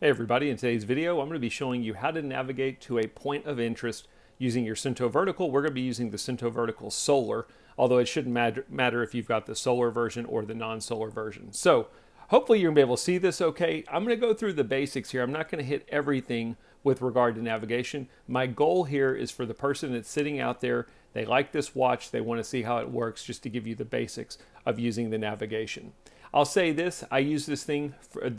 Hey everybody, in today's video I'm going to be showing you how to navigate to a point of interest using your Suunto Vertical. We're going to be using the Suunto Vertical Solar, although it shouldn't matter if you've got the solar version or the non-solar version. So hopefully you're going to be able to see this okay. I'm going to go through the basics here. I'm not going to hit everything with regard to navigation. My goal here is for the person that's sitting out there, they like this watch, they want to see how it works, just to give you the basics of using the navigation. I'll say this, I use this thing, for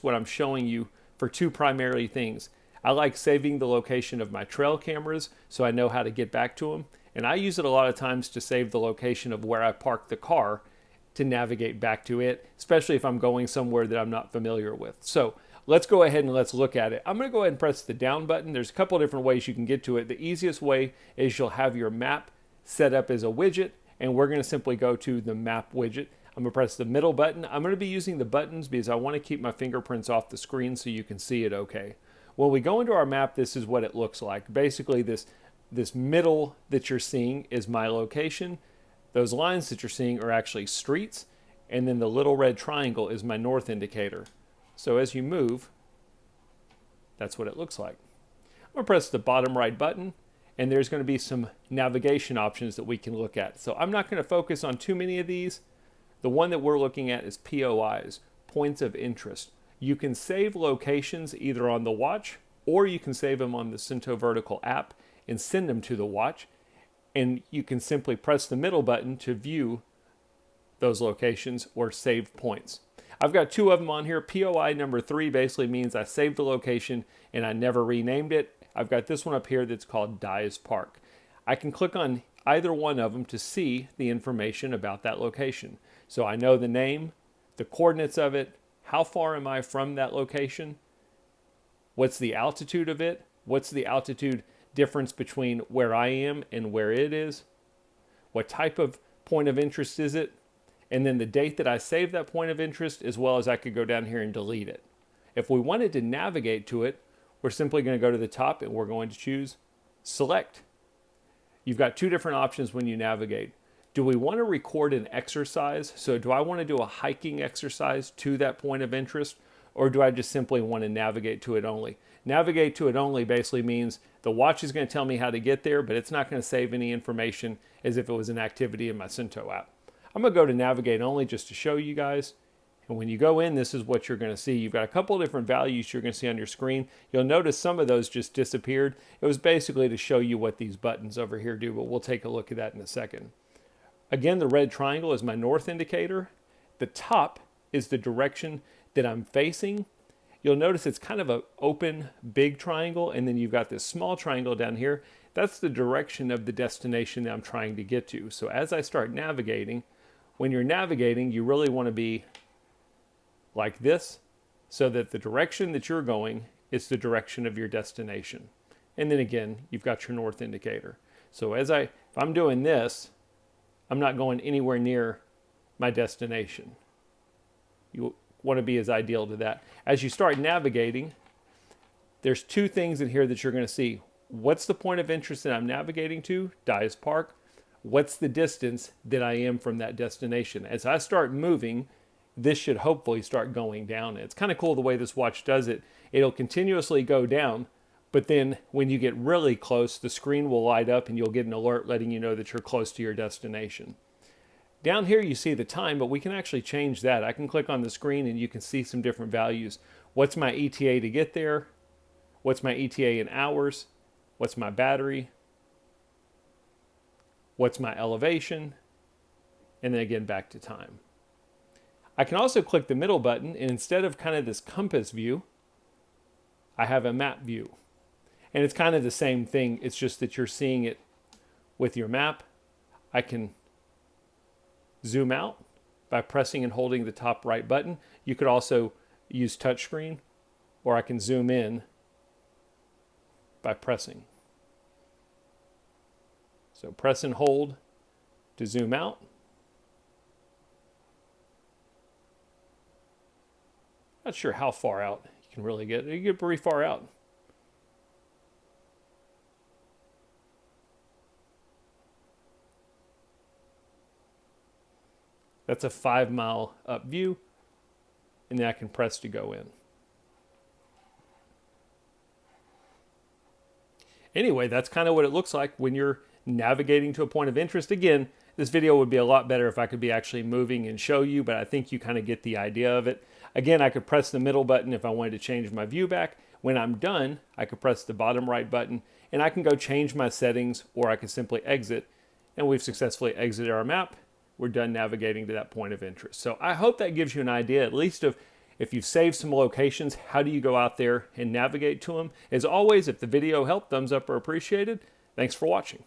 what I'm showing you, for two primary things. I like saving the location of my trail cameras so I know how to get back to them. And I use it a lot of times to save the location of where I parked the car to navigate back to it, especially if I'm going somewhere that I'm not familiar with. So let's go ahead and let's look at it. I'm going to go ahead and press the down button. There's a couple of different ways you can get to it. The easiest way is you'll have your map set up as a widget, and we're going to simply go to the map widget. I'm going to press the middle button. I'm going to be using the buttons because I want to keep my fingerprints off the screen so you can see it okay. When we go into our map, this is what it looks like. Basically, this middle that you're seeing is my location. Those lines that you're seeing are actually streets, and then the little red triangle is my north indicator. So as you move, that's what it looks like. I'm going to press the bottom right button, and there's going to be some navigation options that we can look at. So I'm not going to focus on too many of these. The one that we're looking at is POIs, points of interest. You can save locations either on the watch or you can save them on the Suunto Vertical app and send them to the watch. And you can simply press the middle button to view those locations or save points. I've got two of them on here. POI number 3 basically means I saved the location and I never renamed it. I've got this one up here that's called Dyes Park. I can click on either one of them to see the information about that location. So I know the name, the coordinates of it, how far am I from that location, what's the altitude of it, what's the altitude difference between where I am and where it is, what type of point of interest is it, and then the date that I saved that point of interest, as well as I could go down here and delete it. If we wanted to navigate to it, we're simply going to go to the top and we're going to choose Select. You've got two different options when you navigate. Do we want to record an exercise? So do I want to do a hiking exercise to that point of interest, or do I just simply want to navigate to it only? Navigate to it only basically means the watch is going to tell me how to get there, but it's not going to save any information as if it was an activity in my Suunto app. I'm going to go to navigate only just to show you guys. And when you go in, this is what you're going to see. You've got a couple of different values you're going to see on your screen. You'll notice some of those just disappeared. It was basically to show you what these buttons over here do, but we'll take a look at that in a second. Again, the red triangle is my north indicator. The top is the direction that I'm facing. You'll notice it's kind of an open, big triangle, and then you've got this small triangle down here. That's the direction of the destination that I'm trying to get to. So as I start navigating, when you're navigating, you really want to be like this, so that the direction that you're going is the direction of your destination. And then again, you've got your north indicator. So if I'm doing this, I'm not going anywhere near my destination. You want to be as ideal to that. As you start navigating, there's two things in here that you're going to see. What's the point of interest that I'm navigating to? Dyes Park. What's the distance that I am from that destination? As I start moving, this should hopefully start going down. It's kind of cool the way this watch does it. It'll continuously go down, but then when you get really close, the screen will light up and you'll get an alert letting you know that you're close to your destination. Down here you see the time, but we can actually change that. I can click on the screen and you can see some different values. What's my ETA to get there? What's my ETA in hours? What's my battery? What's my elevation? And then again, back to time. I can also click the middle button, and instead of kind of this compass view, I have a map view. And it's kind of the same thing. It's just that you're seeing it with your map. I can zoom out by pressing and holding the top right button. You could also use touchscreen, or I can zoom in by pressing. So press and hold to zoom out. Not sure how far out you can really get. You get pretty far out. That's a 5 mile up view, and then I can press to go in. Anyway, that's kind of what it looks like when you're navigating to a point of interest. Again, this video would be a lot better if I could be actually moving and show you, but I think you kind of get the idea of it. Again, I could press the middle button if I wanted to change my view back. When I'm done, I could press the bottom right button and I can go change my settings, or I can simply exit, and we've successfully exited our map. We're done navigating to that point of interest. So I hope that gives you an idea, at least of if you've saved some locations, how do you go out there and navigate to them? As always, if the video helped, thumbs up or appreciated. Thanks for watching.